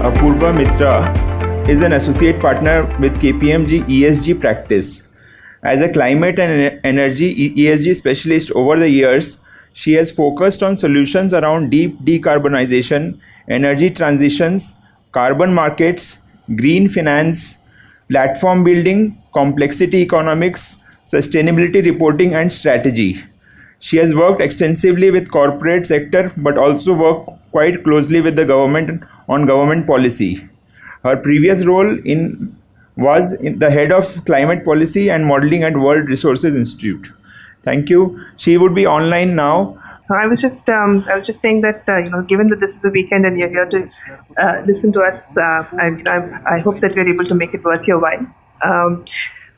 Apurba Mitra is an associate partner with KPMG ESG practice. As a climate and energy ESG specialist over the years, she has focused on solutions around deep decarbonization, energy transitions, carbon markets, green finance, platform building, complexity economics, sustainability reporting, and strategy. She has worked extensively with corporate sector but also worked quite closely with the government on government policy. Her previous role was the head of climate policy and modeling at World Resources Institute. Thank you. She would be online now. I was just saying that given that this is the weekend and you're here to listen to us, I hope that we're able to make it worth your while.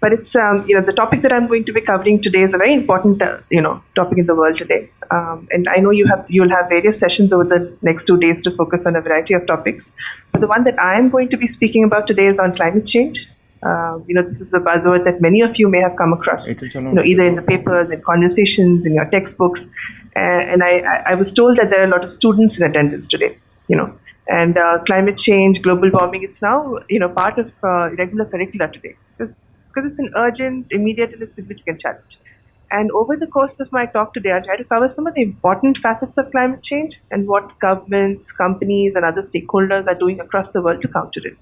But it's the topic that I'm going to be covering today is a very important topic in the world today, and I know you'll have various sessions over the next 2 days to focus on a variety of topics. But the one that I am going to be speaking about today is on climate change. This is a buzzword that many of you may have come across, either in the papers, in conversations, in your textbooks. And I was told that there are a lot of students in attendance today, and climate change, global warming, it's now, part of regular curricula today because it's an urgent, immediate, and a significant challenge. And over the course of my talk today, I'll try to cover some of the important facets of climate change and what governments, companies, and other stakeholders are doing across the world to counter it.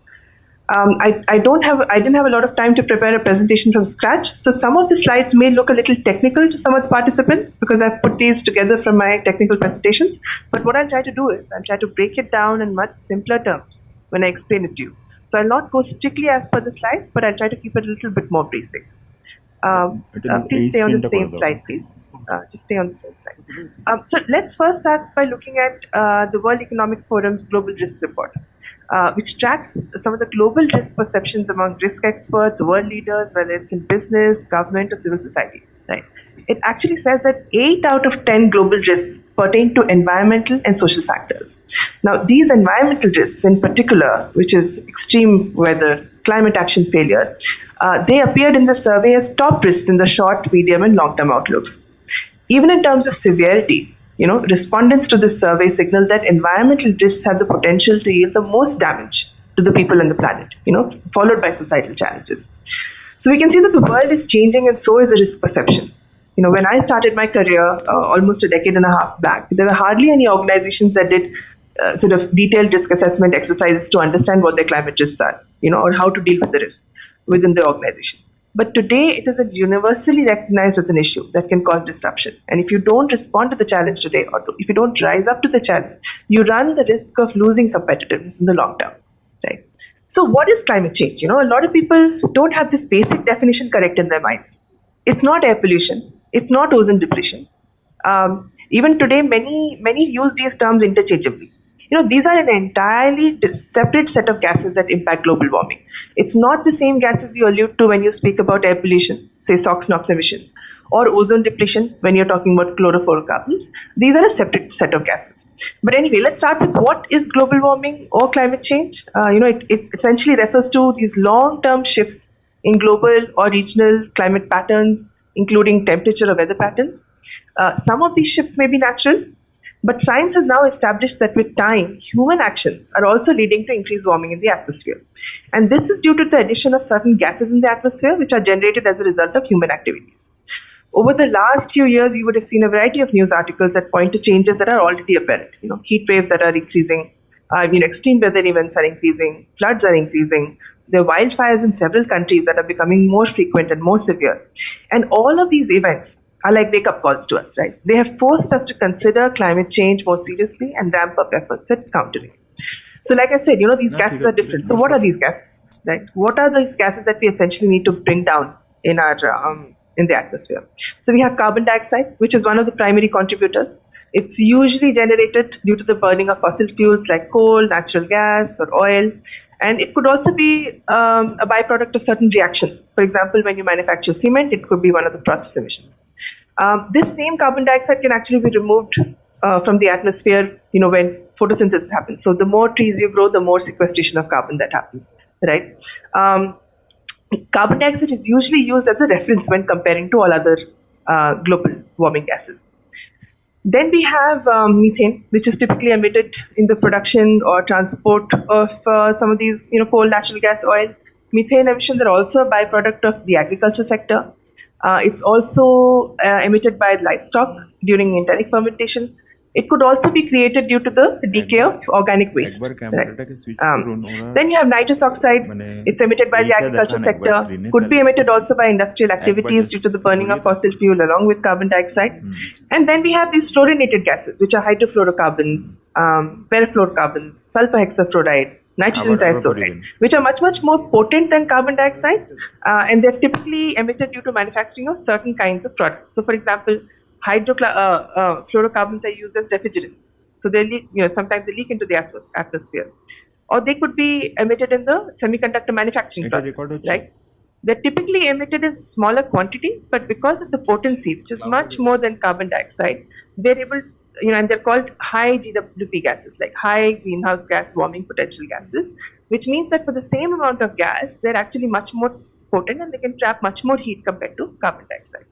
I didn't have a lot of time to prepare a presentation from scratch, so some of the slides may look a little technical to some of the participants because I've put these together from my technical presentations. But what I'll try to do is I'll try to break it down in much simpler terms when I explain it to you. So I'll not go strictly as per the slides, but I'll try to keep it a little bit more basic. Please stay on the same slide, please. Just stay on the same slide. So let's first start by looking at the World Economic Forum's Global Risk Report, which tracks some of the global risk perceptions among risk experts, world leaders, whether it's in business, government, or civil society. Right? It actually says that 8 out of 10 global risks pertain to environmental and social factors. Now, these environmental risks in particular, which is extreme weather, climate action failure, they appeared in the survey as top risks in the short, medium, and long-term outlooks. Even in terms of severity, respondents to this survey signal that environmental risks have the potential to yield the most damage to the people and the planet, followed by societal challenges. So we can see that the world is changing and so is the risk perception. When I started my career almost a decade and a half back, there were hardly any organizations that did sort of detailed risk assessment exercises to understand what their climate risks are, or how to deal with the risk within the organization. But today, it is universally recognized as an issue that can cause disruption. And if you don't respond to the challenge today, or if you don't rise up to the challenge, you run the risk of losing competitiveness in the long term. Right? So what is climate change? A lot of people don't have this basic definition correct in their minds. It's not air pollution. It's not ozone depletion. Even today, many use these terms interchangeably. These are an entirely separate set of gases that impact global warming. It's not the same gases you allude to when you speak about air pollution, say SOx, NOx emissions, or ozone depletion when you're talking about chlorofluorocarbons. These are a separate set of gases. But anyway, let's start with what is global warming or climate change. It essentially refers to these long-term shifts in global or regional climate patterns, including temperature or weather patterns. Some of these shifts may be natural, but science has now established that with time, human actions are also leading to increased warming in the atmosphere. And this is due to the addition of certain gases in the atmosphere, which are generated as a result of human activities. Over the last few years, you would have seen a variety of news articles that point to changes that are already apparent. Heat waves that are increasing, extreme weather events are increasing, floods are increasing. There are wildfires in several countries that are becoming more frequent and more severe. And all of these events are like wake-up calls to us, right? They have forced us to consider climate change more seriously and ramp up efforts at countering it. So like I said, these gases are different. So what are these gases, right? What are these gases that we essentially need to bring down in our in the atmosphere? So we have carbon dioxide, which is one of the primary contributors. It's usually generated due to the burning of fossil fuels like coal, natural gas, or oil. And it could also be a byproduct of certain reactions. For example, when you manufacture cement, it could be one of the process emissions. This same carbon dioxide can actually be removed from the atmosphere, when photosynthesis happens. So the more trees you grow, the more sequestration of carbon that happens, right? Carbon dioxide is usually used as a reference when comparing to all other global warming gases. Then we have methane, which is typically emitted in the production or transport of some of these, coal, natural gas, oil. Methane emissions are also a byproduct of the agriculture sector. It's also emitted by livestock during enteric fermentation. It could also be created due to the decay of organic waste. Right. Then you have nitrous oxide. It's emitted by the agriculture sector. Could be emitted also by industrial activities due to the burning of fossil fuel along with carbon dioxide. And then we have these fluorinated gases, which are hydrofluorocarbons, perfluorocarbons, sulfur hexafluoride, nitrogen trifluoride, which are much, much more potent than carbon dioxide, and they're typically emitted due to manufacturing of certain kinds of products. So, for example, fluorocarbons are used as refrigerants. So they leak, sometimes they leak into the atmosphere, or they could be emitted in the semiconductor manufacturing process, right? They're typically emitted in smaller quantities, but because of the potency, which is much more than carbon dioxide, they're able, and they're called high GWP gases, like high greenhouse gas warming potential gases, which means that for the same amount of gas, they're actually much more potent and they can trap much more heat compared to carbon dioxide.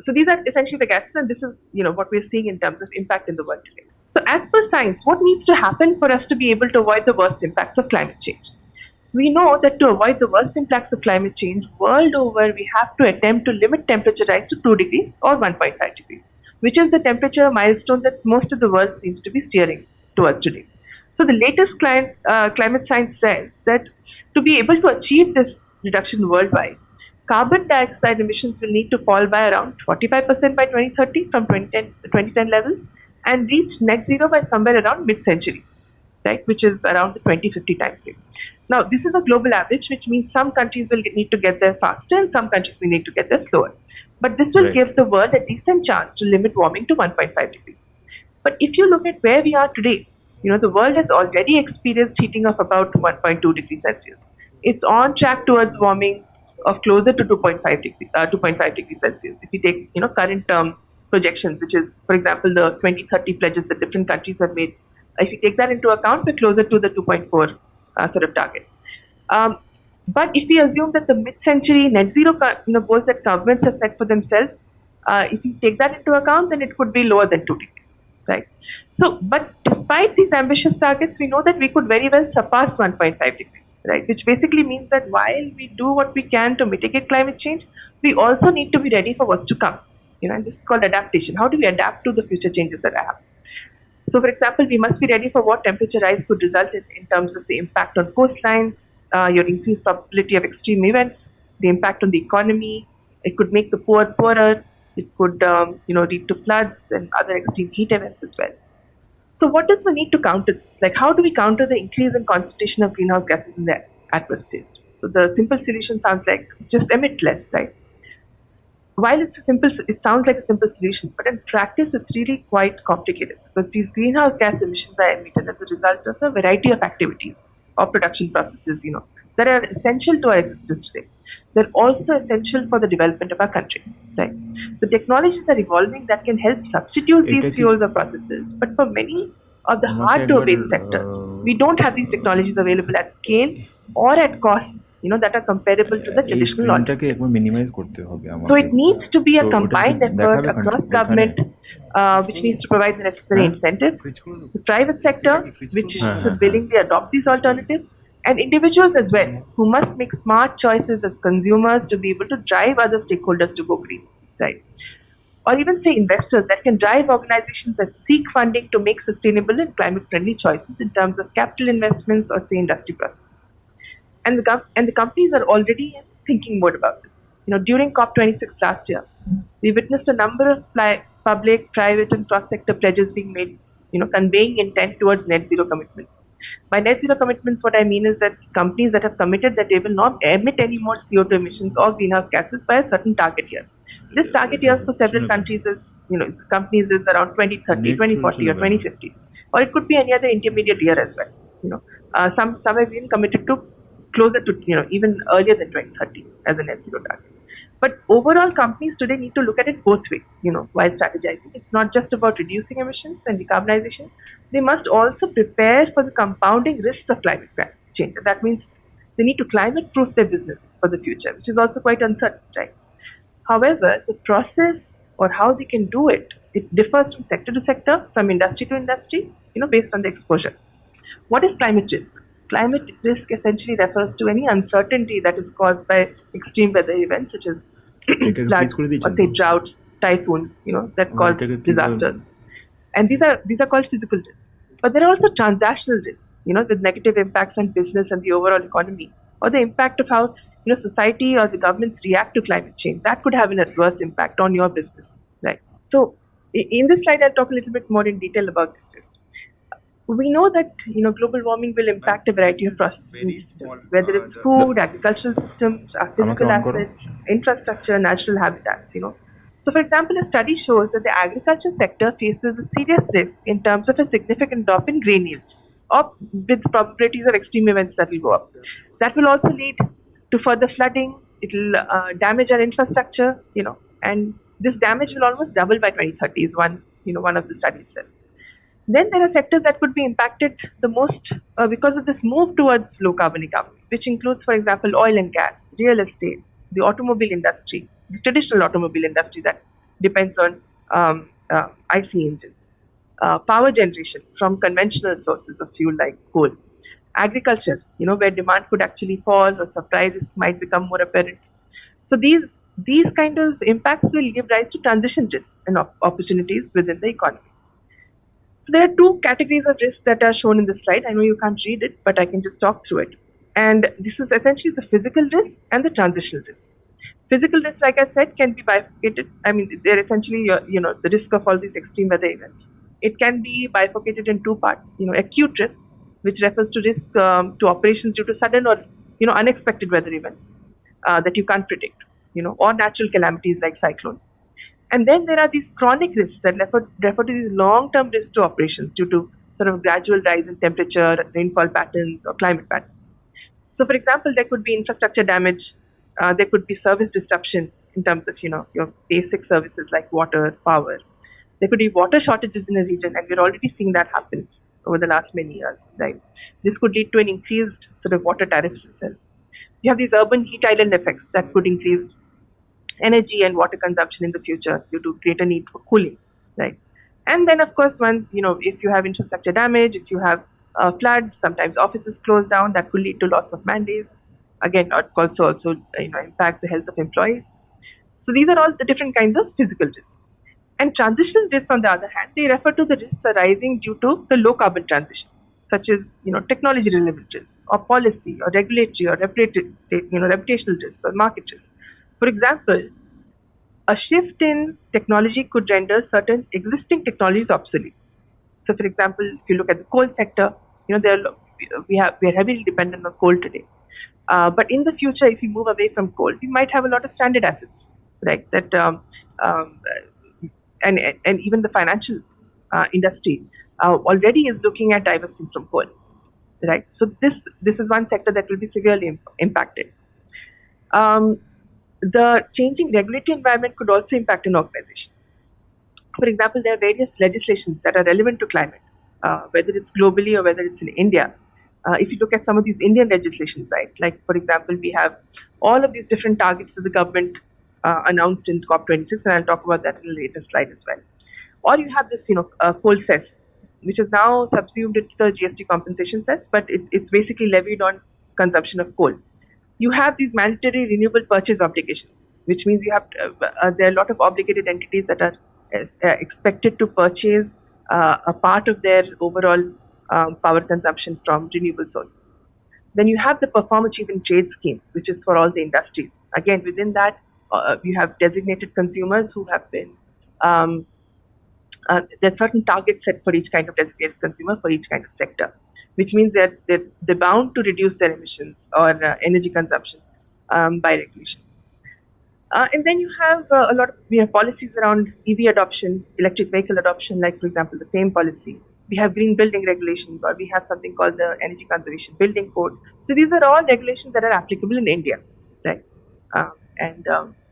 So these are essentially the gases, and this is what we're seeing in terms of impact in the world today. So as per science, what needs to happen for us to be able to avoid the worst impacts of climate change? We know that to avoid the worst impacts of climate change world over, we have to attempt to limit temperature rise to 2 degrees or 1.5 degrees, which is the temperature milestone that most of the world seems to be steering towards today. So the latest climate science says that to be able to achieve this reduction worldwide, carbon dioxide emissions will need to fall by around 45% by 2030 from 2010 levels and reach net zero by somewhere around mid-century, right, which is around the 2050 timeframe. Now, this is a global average, which means some countries will need to get there faster and some countries will need to get there slower. But this will give the world a decent chance to limit warming to 1.5 degrees. But if you look at where we are today, the world has already experienced heating of about 1.2 degrees Celsius. It's on track towards warming of closer to 2.5 degrees Celsius. If you take current projections, which is, for example, the 2030 pledges that different countries have made, if you take that into account, we're closer to the 2.4 sort of target. But if we assume that the mid-century net zero goals that governments have set for themselves, if you take that into account, then it could be lower than 2 degrees, right? So, but despite these ambitious targets, we know that we could very well surpass 1.5 degrees, right? Which basically means that while we do what we can to mitigate climate change, we also need to be ready for what's to come. And this is called adaptation. How do we adapt to the future changes that happen? So, for example, we must be ready for what temperature rise could result in terms of the impact on coastlines, your increased probability of extreme events, the impact on the economy. It could make the poor poorer. It could, lead to floods and other extreme heat events as well. So, what does one need to counter this? Like, how do we counter the increase in concentration of greenhouse gases in the atmosphere? So, the simple solution sounds like just emit less, right? While it sounds like a simple solution, but in practice, it's really quite complicated because these greenhouse gas emissions are emitted as a result of a variety of activities or production processes, that are essential to our existence today. They're also essential for the development of our country, right? The technologies are evolving that can help substitute these fuels or processes, but for many of the hard-to-abate sectors, we don't have these technologies available at scale or at cost that are comparable to the traditional alternatives. So it needs to be a combined effort across government, which needs to provide the necessary incentives, the private sector, which should willingly adopt these alternatives, and individuals as well, who must make smart choices as consumers to be able to drive other stakeholders to go green, right? Or even say investors that can drive organizations that seek funding to make sustainable and climate-friendly choices in terms of capital investments or say industry processes. And the companies are already thinking more about this. During COP26 last year, we witnessed a number of public, private, and cross-sector pledges being made, conveying intent towards net zero commitments. By net zero commitments, what I mean is that companies that have committed that they will not emit any more CO2 emissions or greenhouse gases by a certain target year. This target years for several countries is, companies is around 2030, 2040, or 2050, or it could be any other intermediate year as well. Some have even committed to closer to, even earlier than 2030 as a net zero target. But overall, companies today need to look at it both ways, while strategizing. It's not just about reducing emissions and decarbonization. They must also prepare for the compounding risks of climate change. And that means they need to climate-proof their business for the future, which is also quite uncertain, right? However, the process or how they can do it It differs from sector to sector, from industry to industry, based on the exposure. What is climate risk? Climate risk essentially refers to any uncertainty that is caused by extreme weather events such as floods or say droughts, typhoons, that cause disasters. And these are called physical risks. But there are also transactional risks, with negative impacts on business and the overall economy, or the impact of how society or the governments react to climate change. That could have an adverse impact on your business, right? So in this slide, I'll talk a little bit more in detail about this risk. We know that global warming will impact a variety of processes and systems, whether it's food, agricultural systems, our physical assets, infrastructure, natural habitats. So, for example, a study shows that the agriculture sector faces a serious risk in terms of a significant drop in grain yields, or with probabilities of extreme events that will go up. That will also lead to further flooding. It will damage our infrastructure, and this damage will almost double by 2030, is one of the studies says. Then there are sectors that could be impacted the most because of this move towards low carbon economy, which includes, for example, oil and gas, real estate, the automobile industry, the traditional automobile industry that depends on IC engines, power generation from conventional sources of fuel like coal, agriculture, where demand could actually fall or supply risks might become more apparent. So these kind of impacts will give rise to transition risks and opportunities within the economy. So there are two categories of risks that are shown in this slide. I know you can't read it, but I can just talk through it. And this is essentially the physical risk and the transitional risk. Physical risk, like I said, can be bifurcated. I mean, they're essentially, the risk of all these extreme weather events. It can be bifurcated in two parts. Acute risk, which refers to risk to operations due to sudden or, unexpected weather events that you can't predict, or natural calamities like cyclones. And then there are these chronic risks that refer to these long-term risks to operations due to sort of gradual rise in temperature, rainfall patterns, or climate patterns. So, for example, there could be infrastructure damage. There could be service disruption in terms of, your basic services like water, power. There could be water shortages in a region, and we're already seeing that happen over the last many years, right? This could lead to an increased sort of water tariffs itself. You have these urban heat island effects that could increase energy and water consumption in the future due to greater need for cooling, right? And then, of course, if you have infrastructure damage, if you have floods, sometimes offices close down, that could lead to loss of man days. Again, it could also impact the health of employees. So these are all the different kinds of physical risks. And transitional risks, on the other hand, they refer to the risks arising due to the low carbon transition, such as technology relevant risks, or policy, or regulatory, or reputational risks, or market risks. For example, a shift in technology could render certain existing technologies obsolete. So, for example, if you look at the coal sector, we are heavily dependent on coal today. But in the future, if we move away from coal, we might have a lot of stranded assets, right? That and even the financial industry already is looking at divesting from coal, right? So this is one sector that will be severely impacted. The changing regulatory environment could also impact an organization. For example, there are various legislations that are relevant to climate, whether it's globally or whether it's in India. If you look at some of these Indian legislations, right, like for example, we have all of these different targets that the government announced in COP26, and I'll talk about that in a later slide as well. Or you have this, coal cess, which is now subsumed into the GST compensation cess, but it's basically levied on consumption of coal. You have these mandatory renewable purchase obligations, which means you have there are a lot of obligated entities that are expected to purchase a part of their overall power consumption from renewable sources. Then you have the perform, achieve, and trade scheme, which is for all the industries. Again, within that, you have designated consumers who have been there are certain targets set for each kind of designated consumer for each kind of sector, which means that they're bound to reduce their emissions or energy consumption by regulation. And then you have a lot of policies around EV adoption, electric vehicle adoption, like, for example, the FAME policy. We have green building regulations, or we have something called the Energy Conservation Building Code. So these are all regulations that are applicable in India, right? And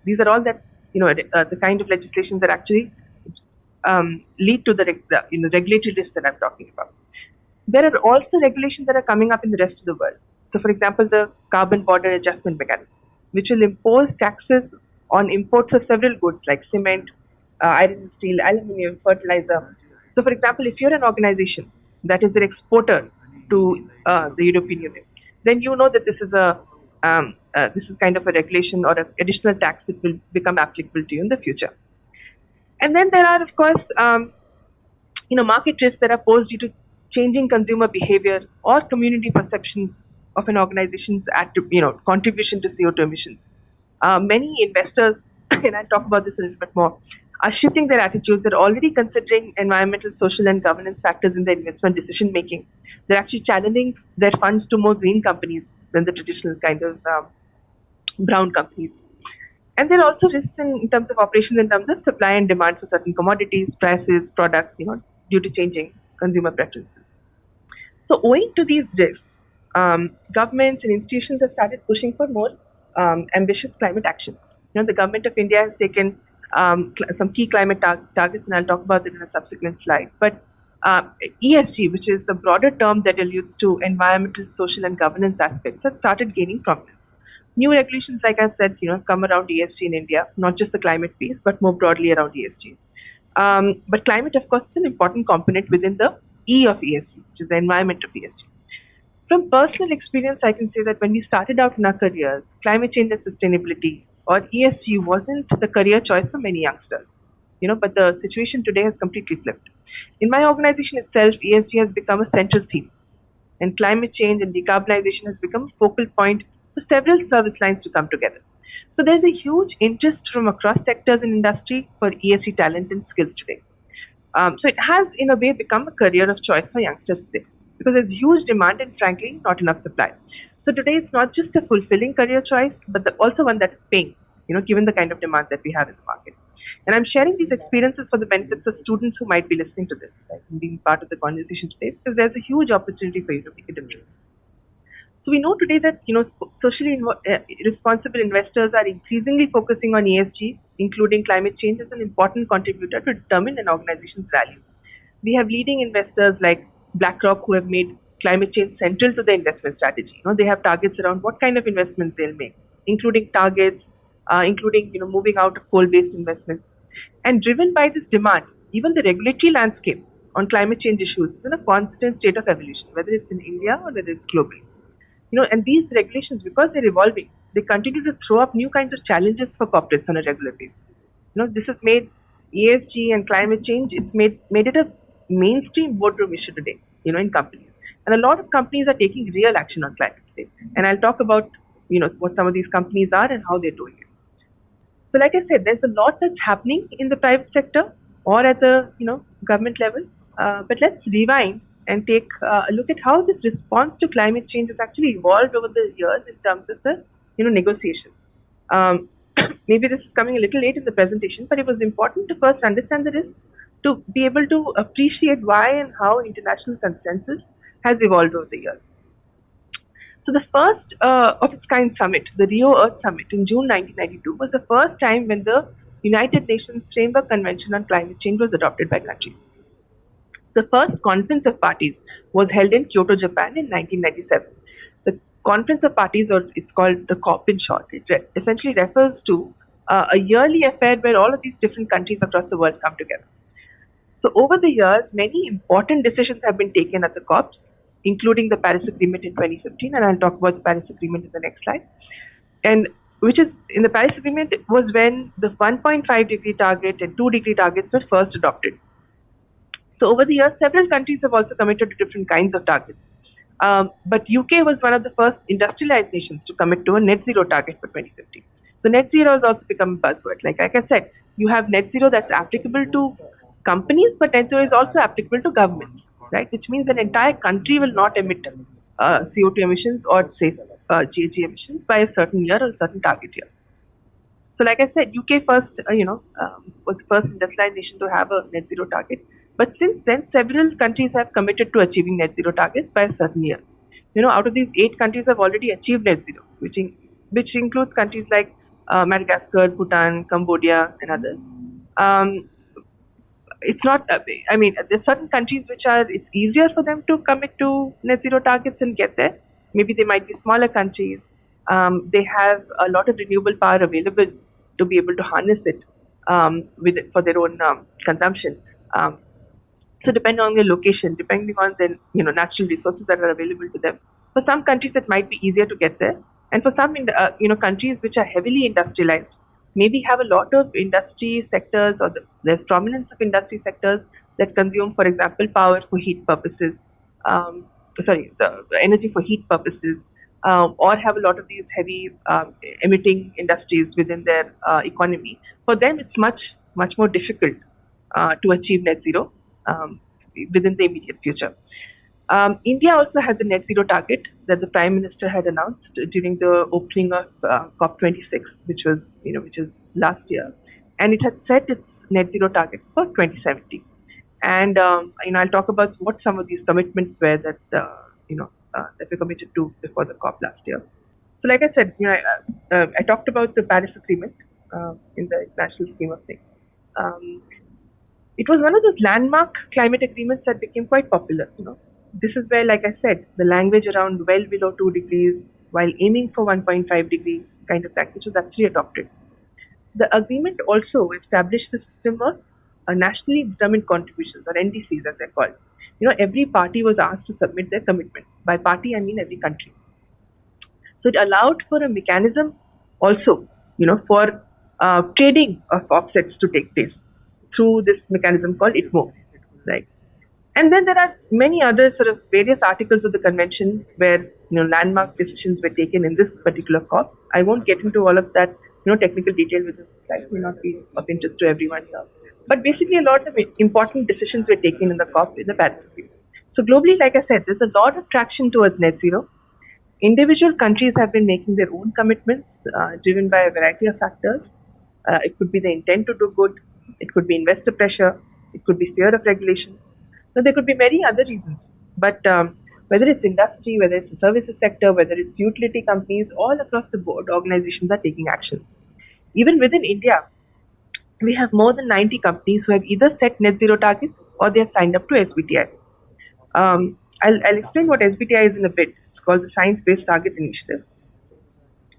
these are all that, the kind of legislations that actually lead to the regulatory risk that I'm talking about. There are also regulations that are coming up in the rest of the world. So, for example, the Carbon Border Adjustment Mechanism, which will impose taxes on imports of several goods like cement, iron and steel, aluminium, fertilizer. So, for example, if you're an organization that is an exporter to the European Union, then you know that this is kind of a regulation or an additional tax that will become applicable to you in the future. And then there are, of course, market risks that are posed due to changing consumer behavior or community perceptions of an organization's contribution to CO2 emissions. Many investors, and I'll talk about this a little bit more, are shifting their attitudes. They're already considering environmental, social, and governance factors in their investment decision making. They're actually channeling their funds to more green companies than the traditional kind of brown companies. And there are also risks in terms of operations, in terms of supply and demand for certain commodities, prices, products, due to changing consumer preferences. So, owing to these risks, governments and institutions have started pushing for more ambitious climate action. The government of India has taken some key climate targets, and I'll talk about that in a subsequent slide. But ESG, which is a broader term that alludes to environmental, social, and governance aspects, have started gaining prominence. New regulations, like I've said, come around ESG in India, not just the climate piece, but more broadly around ESG. But climate, of course, is an important component within the E of ESG, which is the environment of ESG. From personal experience, I can say that when we started out in our careers, climate change and sustainability, or ESG, wasn't the career choice for many youngsters. But the situation today has completely flipped. In my organization itself, ESG has become a central theme, and climate change and decarbonization has become a focal point for several service lines to come together. So there's a huge interest from across sectors in industry for ESG talent and skills today. So it has, in a way, become a career of choice for youngsters today, because there's huge demand and, frankly, not enough supply. So today it's not just a fulfilling career choice, but also one that is paying, given the kind of demand that we have in the market. And I'm sharing these experiences for the benefits of students who might be listening to this, and being part of the conversation today, because there's a huge opportunity for you to make a difference. So we know today that socially responsible investors are increasingly focusing on ESG, including climate change, as an important contributor to determine an organization's value. We have leading investors like BlackRock who have made climate change central to their investment strategy. They have targets around what kind of investments they'll make, including targets, including moving out of coal-based investments. And driven by this demand, even the regulatory landscape on climate change issues is in a constant state of evolution, whether it's in India or whether it's globally. And these regulations, because they're evolving, they continue to throw up new kinds of challenges for corporates on a regular basis. This has made ESG and climate change, it's made it a mainstream boardroom issue today, in companies. And a lot of companies are taking real action on climate today. And I'll talk about, what some of these companies are and how they're doing it. So like I said, there's a lot that's happening in the private sector or at the, government level. But let's rewind and take a look at how this response to climate change has actually evolved over the years in terms of the, negotiations. Maybe this is coming a little late in the presentation, but it was important to first understand the risks to be able to appreciate why and how international consensus has evolved over the years. So the first of its kind summit, the Rio Earth Summit in June 1992, was the first time when the United Nations Framework Convention on Climate Change was adopted by countries. The first Conference of Parties was held in Kyoto, Japan in 1997. The Conference of Parties, or it's called the COP in short, it essentially refers to a yearly affair where all of these different countries across the world come together. So over the years, many important decisions have been taken at the COPs, including the Paris Agreement in 2015, and I'll talk about the Paris Agreement in the next slide. And which is, in the Paris Agreement, was when the 1.5 degree target and 2 degree targets were first adopted. So over the years, several countries have also committed to different kinds of targets. But UK was one of the first industrialized nations to commit to a net zero target for 2050. So net zero has also become a buzzword. Like I said, you have net zero that's applicable to companies, but net zero is also applicable to governments, right? Which means an entire country will not emit CO2 emissions or say GHG emissions by a certain year or a certain target year. So like I said, UK first, was the first industrialized nation to have a net zero target. But since then, several countries have committed to achieving net zero targets by a certain year. Out of these 8 countries have already achieved net zero, which includes countries like Madagascar, Bhutan, Cambodia, and others. It's not, there's certain countries which it's easier for them to commit to net zero targets and get there. Maybe they might be smaller countries. They have a lot of renewable power available to be able to harness it. for their own consumption. So depending on their location, depending on the natural resources that are available to them, for some countries it might be easier to get there, and for some countries which are heavily industrialized, maybe have a lot of industry sectors, or there's prominence of industry sectors that consume, for example, power for heat purposes, the energy for heat purposes, or have a lot of these heavy emitting industries within their economy. For them, it's much more difficult to achieve net zero within the immediate future. India also has a net zero target that the Prime Minister had announced during the opening of COP26, which is last year, and it had set its net zero target for 2070. And I'll talk about what some of these commitments were that that we committed to before the COP last year. So, like I said, I talked about the Paris Agreement in the international scheme of things. It was one of those landmark climate agreements that became quite popular. This is where, like I said, the language around well below 2 degrees while aiming for 1.5 degree kind of language was actually adopted. The agreement also established the system of nationally determined contributions, or NDCs as they're called. Every party was asked to submit their commitments. By party, I mean every country. So it allowed for a mechanism also, for trading of offsets to take place through this mechanism called ITMO, right? And then there are many other sort of various articles of the convention where landmark decisions were taken in this particular COP. I won't get into all of that technical detail with this slide, may not be of interest to everyone here. But basically, a lot of important decisions were taken in the COP in the Paris Agreement. So globally, like I said, there's a lot of traction towards net zero. Individual countries have been making their own commitments, driven by a variety of factors. It could be the intent to do good. It could be investor pressure. It could be fear of regulation. So there could be many other reasons. But whether it's industry, whether it's the services sector, whether it's utility companies, all across the board, organizations are taking action. Even within India, we have more than 90 companies who have either set net zero targets or they have signed up to SBTi. I'll explain what SBTi is in a bit. It's called the Science Based Target Initiative.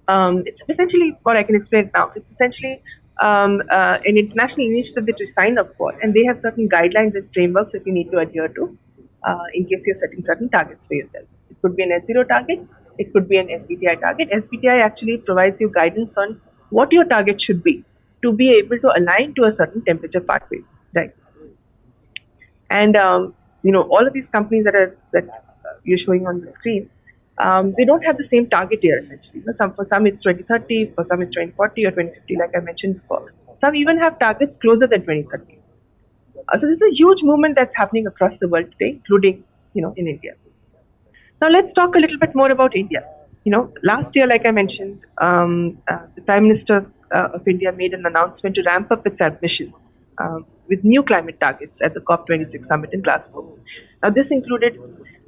It's essentially, or I can explain it now, it's essentially an international initiative that you sign up for, and they have certain guidelines and frameworks that you need to adhere to in case you're setting certain targets for yourself. It could be a net zero target, it could be an SBTi target. SBTi actually provides you guidance on what your target should be to be able to align to a certain temperature pathway, right? And all of these companies that you're showing on the screen, they don't have the same target year essentially. For some it's 2030, for some it's 2040 or 2050, like I mentioned before. Some even have targets closer than 2030. So this is a huge movement that's happening across the world today, including in India. Now let's talk a little bit more about India. Last year, like I mentioned, the Prime Minister of India made an announcement to ramp up its ambition with new climate targets at the COP26 summit in Glasgow. Now, this included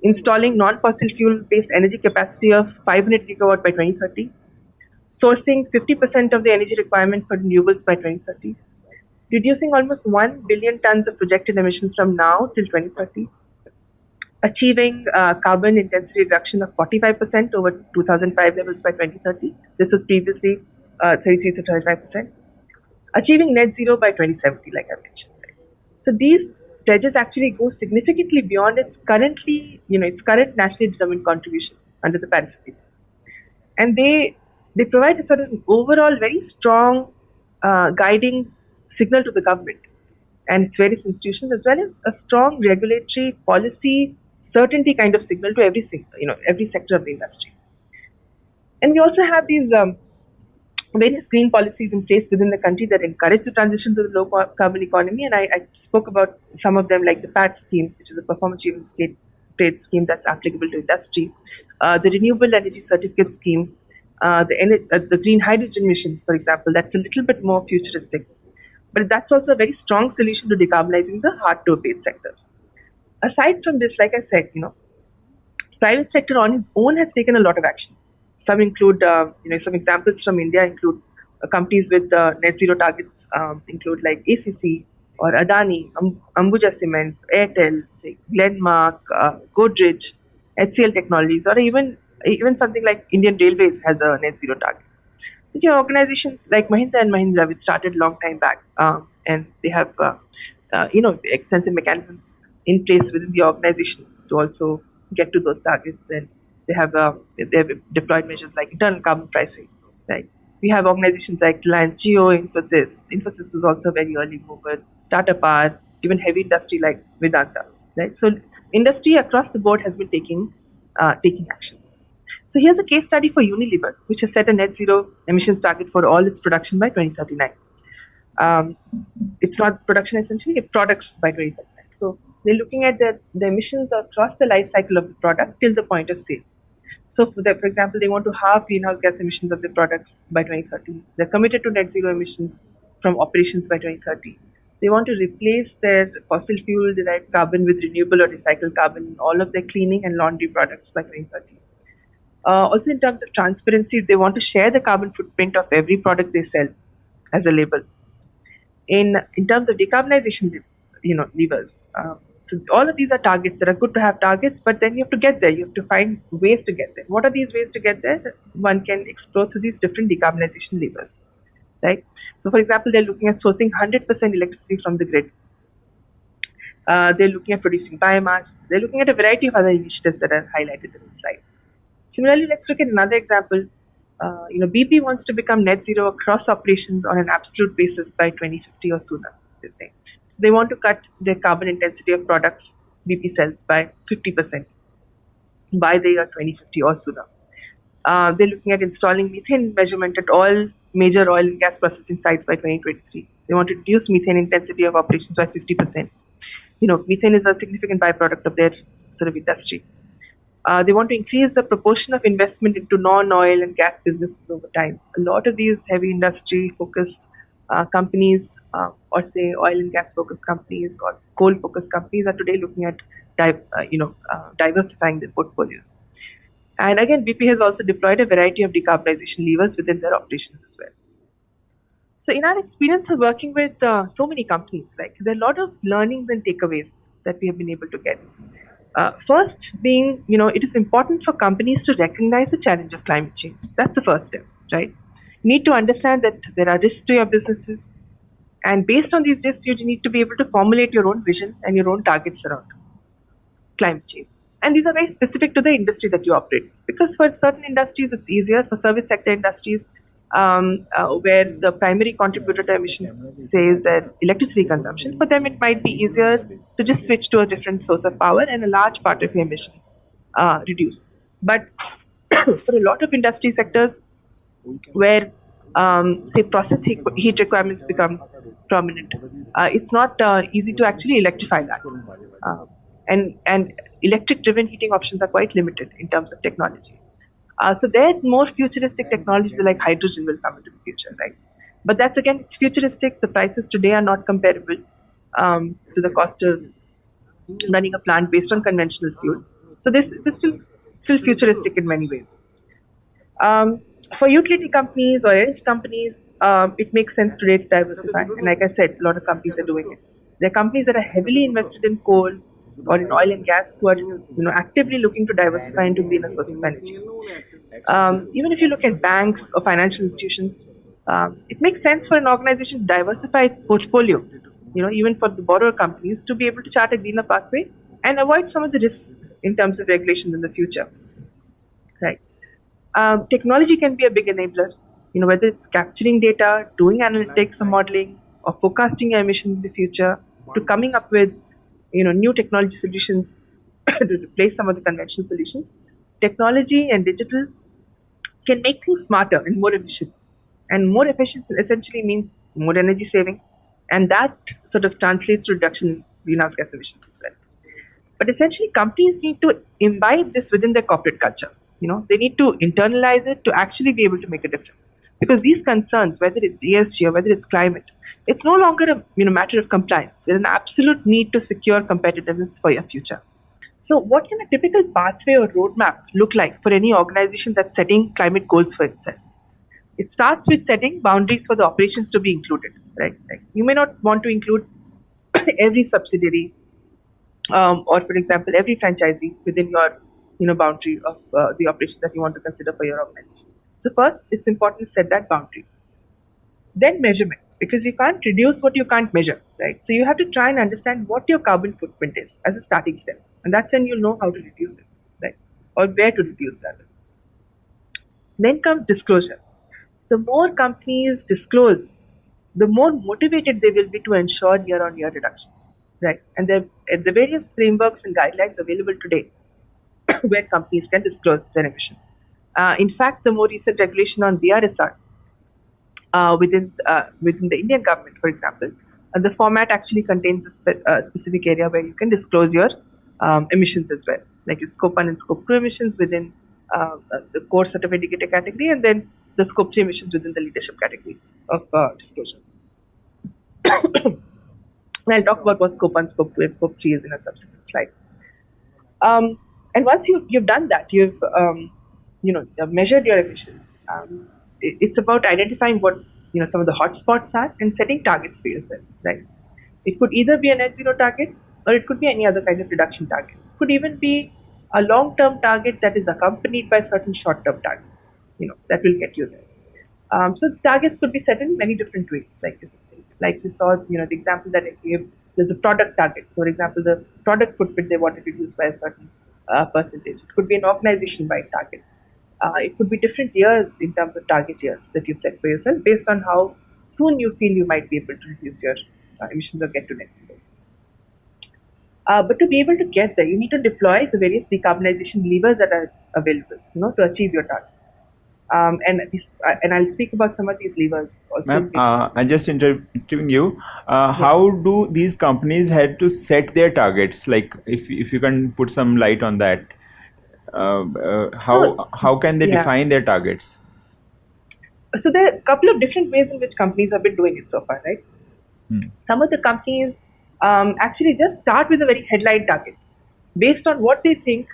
installing non-fossil fuel-based energy capacity of 500 gigawatt by 2030, sourcing 50% of the energy requirement for renewables by 2030, reducing almost 1 billion tons of projected emissions from now till 2030, achieving carbon intensity reduction of 45% over 2005 levels by 2030. This was previously 33 to 35%. Achieving net zero by 2070, like I mentioned. So these pledges actually go significantly beyond its current nationally determined contribution under the Paris Agreement. And they provide a sort of overall very strong guiding signal to the government and its various institutions, as well as a strong regulatory policy certainty kind of signal to every sector of the industry. And we also have these various green policies in place within the country that encourage the transition to the low carbon economy. And I spoke about some of them, like the PAT scheme, which is a performance achievement trade scheme that's applicable to industry, the renewable energy certificate scheme, the green hydrogen mission, for example. That's a little bit more futuristic, but that's also a very strong solution to decarbonizing the hard to abate sectors. Aside from this, like I said, private sector on its own has taken a lot of action. Some include, some examples from India include companies with net zero targets, include like ACC or Adani, Ambuja Cements, Airtel, say Glenmark, Godrej, HCL Technologies, or even something like Indian Railways has a net zero target. Organizations like Mahindra and Mahindra, which started a long time back, and they have extensive mechanisms in place within the organization to also get to those targets. And they have deployed measures like internal carbon pricing. Right. We have organizations like Reliance Jio, Infosys. Infosys was also a very early mover. Tata Power, even heavy industry like Vedanta. Right. So industry across the board has been taking action. So here's a case study for Unilever, which has set a net zero emissions target for all its production by 2039. It's not production essentially, it's products by 2039. So they're looking at the emissions across the life cycle of the product till the point of sale. So for example, they want to halve greenhouse gas emissions of their products by 2030. They're committed to net zero emissions from operations by 2030. They want to replace their fossil fuel derived carbon with renewable or recycled carbon in all of their cleaning and laundry products by 2030. Also, in terms of transparency, they want to share the carbon footprint of every product they sell as a label. In terms of decarbonization, levers. So all of these are targets that are good to have targets, but then you have to get there. You have to find ways to get there. What are these ways to get there? One can explore through these different decarbonization levers, right? So, for example, they're looking at sourcing 100% electricity from the grid. They're looking at producing biomass. They're looking at a variety of other initiatives that are highlighted in the slide. Similarly, let's look at another example. BP wants to become net zero across operations on an absolute basis by 2050 or sooner, they're saying. So they want to cut their carbon intensity of products BP sells by 50% by the year 2050 or sooner. They're looking at installing methane measurement at all major oil and gas processing sites by 2023. They want to reduce methane intensity of operations by 50%. Methane is a significant byproduct of their sort of industry. They want to increase the proportion of investment into non-oil and gas businesses over time. A lot of these heavy industry-focused companies, or say oil and gas-focused companies or coal-focused companies, are today looking at diversifying their portfolios. And again, BP has also deployed a variety of decarbonization levers within their operations as well. So in our experience of working with so many companies, there are a lot of learnings and takeaways that we have been able to get. First being, it is important for companies to recognize the challenge of climate change. That's the first step, right? You need to understand that there are risks to your businesses. And based on these risks, you need to be able to formulate your own vision and your own targets around climate change. And these are very specific to the industry that you operate. Because for certain industries, it's easier. For service sector industries, where the primary contributor to emissions, say, is their electricity consumption, for them it might be easier to just switch to a different source of power and a large part of your emissions reduce. But for a lot of industry sectors where, say, process heat requirements become prominent, it's not easy to actually electrify that. And electric-driven heating options are quite limited in terms of technology. So there, more futuristic technologies like hydrogen will come into the future, right? But that's, again, it's futuristic. The prices today are not comparable to the cost of running a plant based on conventional fuel. So this is still futuristic in many ways. For utility companies or energy companies, it makes sense today to diversify. And like I said, a lot of companies are doing it. There are companies that are heavily invested in coal or in oil and gas who are actively looking to diversify into greener sources of energy. Even if you look at banks or financial institutions, it makes sense for an organization to diversify its portfolio, even for the borrower companies, to be able to chart a greener pathway and avoid some of the risks in terms of regulations in the future. Right. Technology can be a big enabler, whether it's capturing data, doing analytics or modeling, or forecasting your emissions in the future, to coming up with new technology solutions to replace some of the conventional solutions. Technology and digital can make things smarter and more efficient. And more efficient essentially means more energy saving. And that sort of translates to reduction in greenhouse gas emissions as well. But essentially, companies need to imbibe this within their corporate culture. They need to internalize it to actually be able to make a difference. Because these concerns, whether it's ESG or whether it's climate, it's no longer a matter of compliance. It's an absolute need to secure competitiveness for your future. So what can a typical pathway or roadmap look like for any organization that's setting climate goals for itself? It starts with setting boundaries for the operations to be included, right? You may not want to include every subsidiary or, for example, every franchisee within your boundary of the operations that you want to consider for your organization. So first, it's important to set that boundary. Then measurement, because you can't reduce what you can't measure, right? So you have to try and understand what your carbon footprint is as a starting step, and that's when you'll know how to reduce it, right? Or where to reduce rather. Then comes disclosure. The more companies disclose, the more motivated they will be to ensure year-on-year reductions, right? And the various frameworks and guidelines available today where companies can disclose their emissions. In fact, the more recent regulation on BRSR within the Indian government, for example, the format actually contains a specific area where you can disclose your emissions as well, like your scope 1 and scope 2 emissions within the core set of indicator category, and then the scope 3 emissions within the leadership category of disclosure. And I'll talk about what scope 1, scope 2, and scope 3 is in a subsequent slide. And once you've done that, you've measured your emissions. It's about identifying what some of the hotspots are and setting targets for yourself. Right? It could either be a net zero target or it could be any other kind of reduction target. It could even be a long-term target that is accompanied by certain short-term targets. That will get you there. So targets could be set in many different ways, like you saw, the example that I gave. There's a product target. So, for example, the product footprint they want to reduce by a certain percentage. It could be an organization-wide target. It could be different years in terms of target years that you've set for yourself based on how soon you feel you might be able to reduce your emissions or get to net zero. But to be able to get there, you need to deploy the various decarbonization levers that are available, to achieve your targets. And I'll speak about some of these levers also. Ma'am, I'm just interrupting you. How do these companies had to set their targets? Like, if you can put some light on that, how can they define their targets? So there are a couple of different ways in which companies have been doing it so far, right? Some of the companies actually just start with a very headline target based on what they think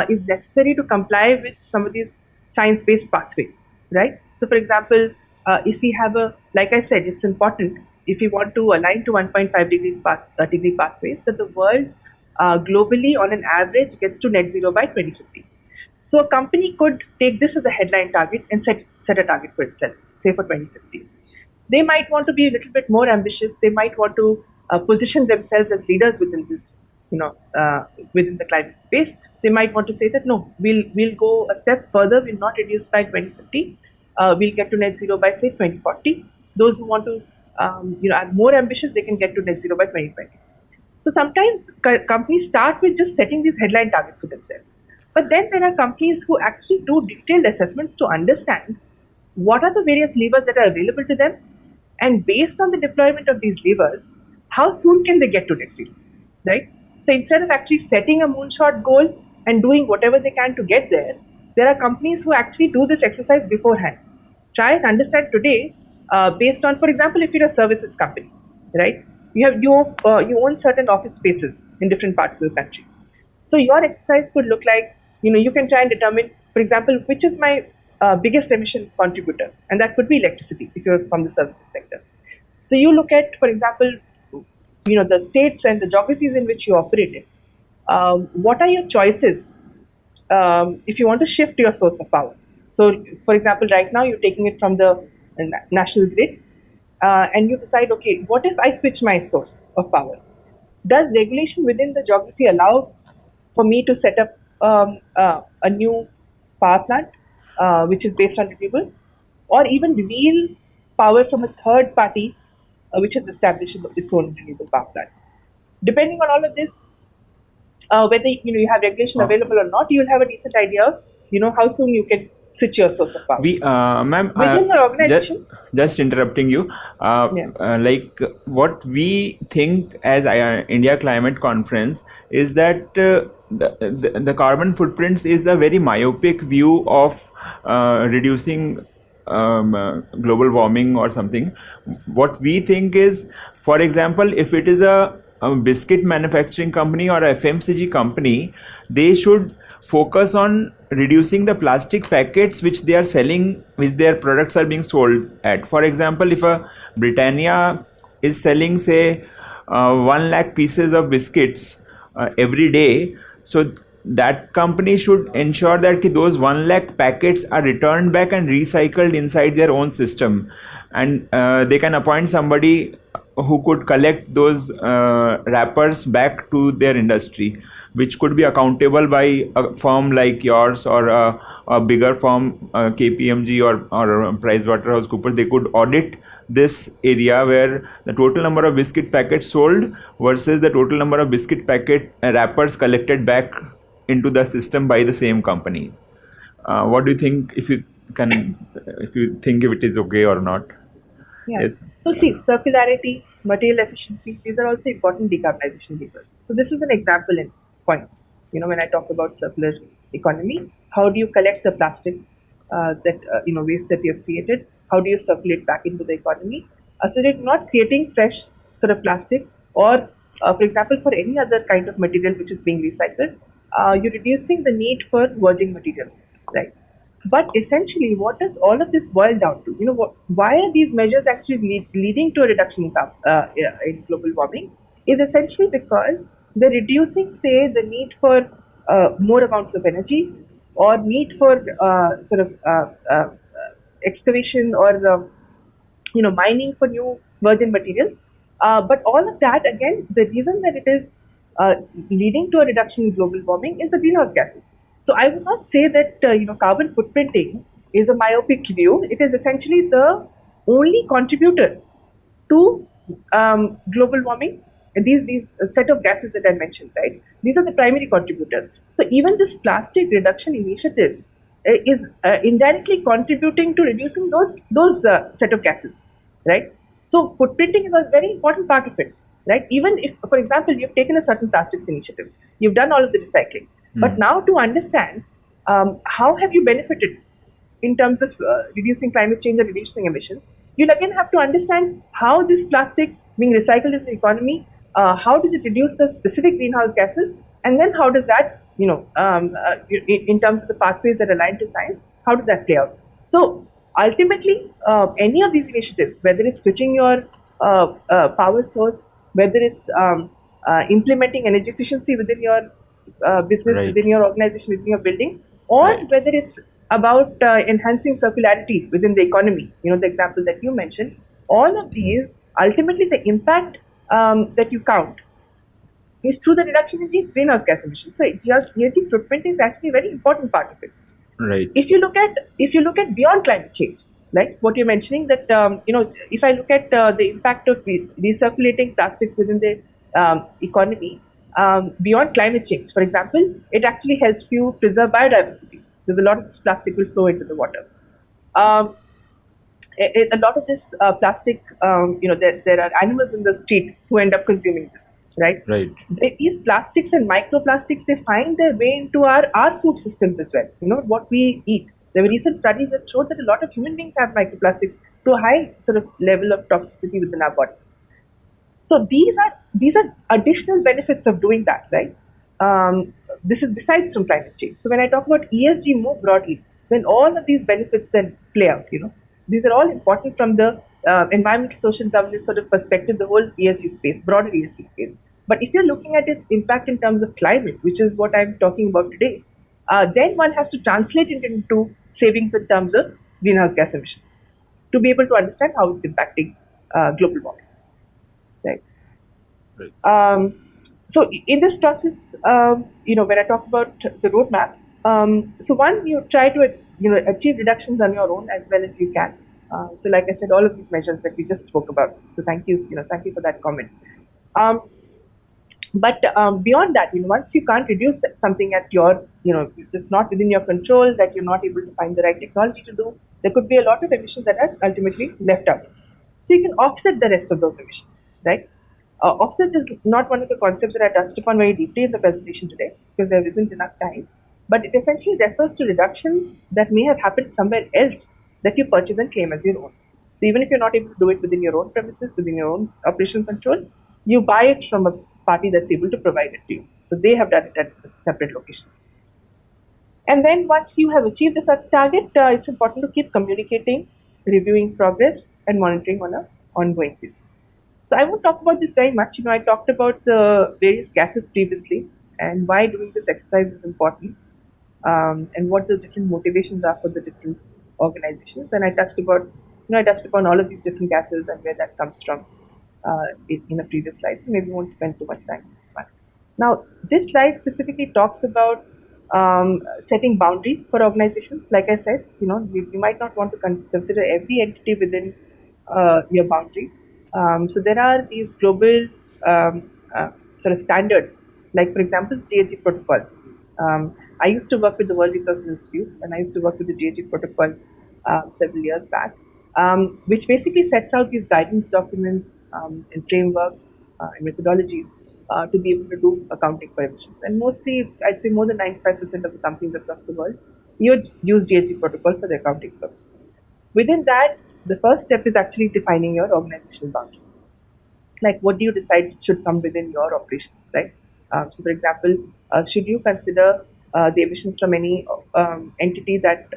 is necessary to comply with some of these science-based pathways, right? So, for example, if we have like I said, it's important if we want to align to 1.5 degree pathways that the world globally on an average gets to net zero by 2050. So a company could take this as a headline target and set a target for itself, say for 2050. They might want to be a little bit more ambitious. They might want to position themselves as leaders within this, within the climate space. They might want to say that no, we'll go a step further. We'll not reduce by 2050. We'll get to net zero by say 2040. Those who want to, are more ambitious, they can get to net zero by 2020. So sometimes companies start with just setting these headline targets for themselves. But then there are companies who actually do detailed assessments to understand what are the various levers that are available to them, and based on the deployment of these levers, how soon can they get to net zero, right? So instead of actually setting a moonshot goal and doing whatever they can to get there, there are companies who actually do this exercise beforehand. Try and understand today, based on, for example, if you're a services company, right? You own certain office spaces in different parts of the country. So your exercise could look like, you can try and determine, for example, which is my biggest emission contributor, and that could be electricity if you're from the services sector. So you look at, for example, the states and the geographies in which you operate in. What are your choices if you want to shift your source of power? So, for example, right now you're taking it from the national grid, and you decide, okay, what if I switch my source of power? Does regulation within the geography allow for me to set up a new power plant, which is based on renewable, or even reveal power from a third party, which has established its own renewable power plant? Depending on all of this, whether you have regulation available or not, you will have a decent idea of how soon you can switch your source of power. Ma'am, within your organization, just interrupting you, like what we think as India Climate Conference is that the carbon footprints is a very myopic view of reducing global warming or something. What we think is, for example, if it is a biscuit manufacturing company or a FMCG company, they should focus on reducing the plastic packets which they are selling, which their products are being sold at. For example, if a Britannia is selling, say, 1 lakh pieces of biscuits every day, so that company should ensure that those 1 lakh packets are returned back and recycled inside their own system, and they can appoint somebody who could collect those wrappers back to their industry, which could be accountable by a firm like yours, or a bigger firm, KPMG or PricewaterhouseCoopers. They could audit this area where the total number of biscuit packets sold versus the total number of biscuit packet wrappers collected back into the system by the same company. What do you think? If you think if it is okay or not? Yeah. Yes. So see, circularity, material efficiency, these are also important decarbonization levers. So this is an example in point. When I talk about circular economy, how do you collect the plastic waste that you have created? How do you circulate back into the economy? So you're not creating fresh sort of plastic, or for example, for any other kind of material which is being recycled, you're reducing the need for virgin materials, right? But essentially, what does all of this boil down to? Why are these measures actually leading to a reduction in global warming? Is essentially because they're reducing, say, the need for more amounts of energy, or need for excavation, or mining for new virgin materials. But all of that, again, the reason that it is leading to a reduction in global warming is the greenhouse gases. So I would not say that carbon footprinting is a myopic view. It is essentially the only contributor to global warming. And these set of gases that I mentioned, right? These are the primary contributors. So even this plastic reduction initiative is indirectly contributing to reducing those set of gases, right? So footprinting is a very important part of it, right? Even if, for example, you've taken a certain plastics initiative, you've done all of the recycling, but now to understand how have you benefited in terms of reducing climate change and reducing emissions, you'll again have to understand how this plastic being recycled in the economy, how does it reduce the specific greenhouse gases, and then how does that, in terms of the pathways that align to science, how does that play out? So ultimately, any of these initiatives, whether it's switching your power source, whether it's implementing energy efficiency within your business, Right. within your organization, within your building, or Right. whether it's about enhancing circularity within the economy, the example that you mentioned, all of these, ultimately the impact that you count is through the reduction in greenhouse gas emissions. So GHG footprint is actually a very important part of it. Right. If you look at beyond climate change, like what you're mentioning, that if I look at the impact of recirculating plastics within the economy, beyond climate change, for example, it actually helps you preserve biodiversity, because a lot of this plastic will flow into the water. A lot of this plastic, there are animals in the street who end up consuming this, right? Right. These plastics and microplastics, they find their way into our food systems as well. What we eat. There were recent studies that showed that a lot of human beings have microplastics to a high sort of level of toxicity within our body. So these are additional benefits of doing that, right? This is besides from climate change. So when I talk about ESG more broadly, then all of these benefits then play out. These are all important from the environmental, social governance sort of perspective, the whole ESG space, broader ESG space. But if you're looking at its impact in terms of climate, which is what I'm talking about today, then one has to translate it into savings in terms of greenhouse gas emissions to be able to understand how it's impacting global warming. Right. Right. So in this process, when I talk about the roadmap, so one, you try to achieve reductions on your own as well as you can. So like I said, all of these measures that we just spoke about. So thank you for that comment. But beyond that, once you can't reduce something at your, it's not within your control, that you're not able to find the right technology to do, there could be a lot of emissions that are ultimately left out. So you can offset the rest of those emissions, right? Offset is not one of the concepts that I touched upon very deeply in the presentation today, because there isn't enough time. But it essentially refers to reductions that may have happened somewhere else that you purchase and claim as your own. So even if you're not able to do it within your own premises, within your own operational control, you buy it from a party that's able to provide it to you. So they have done it at a separate location. And then once you have achieved a certain target, it's important to keep communicating, reviewing progress, and monitoring on an ongoing basis. So I won't talk about this very much. I talked about the various gases previously, and why doing this exercise is important, and what the different motivations are for the different organizations. And I touched upon all of these different gases and where that comes from in a previous slide. So maybe we won't spend too much time on this one. Now, this slide specifically talks about setting boundaries for organizations. Like I said, you might not want to consider every entity within your boundary. So there are these global sort of standards, like for example, GHG protocol. I used to work with the World Resources Institute, and I used to work with the GHG protocol several years back, which basically sets out these guidance documents and frameworks and methodologies to be able to do accounting for emissions. And mostly, I'd say more than 95% of the companies across the world use GHG protocol for their accounting purposes. Within that, the first step is actually defining your organizational boundary. Like, what do you decide should come within your operation, right? So, for example, should you consider the emissions from any entity that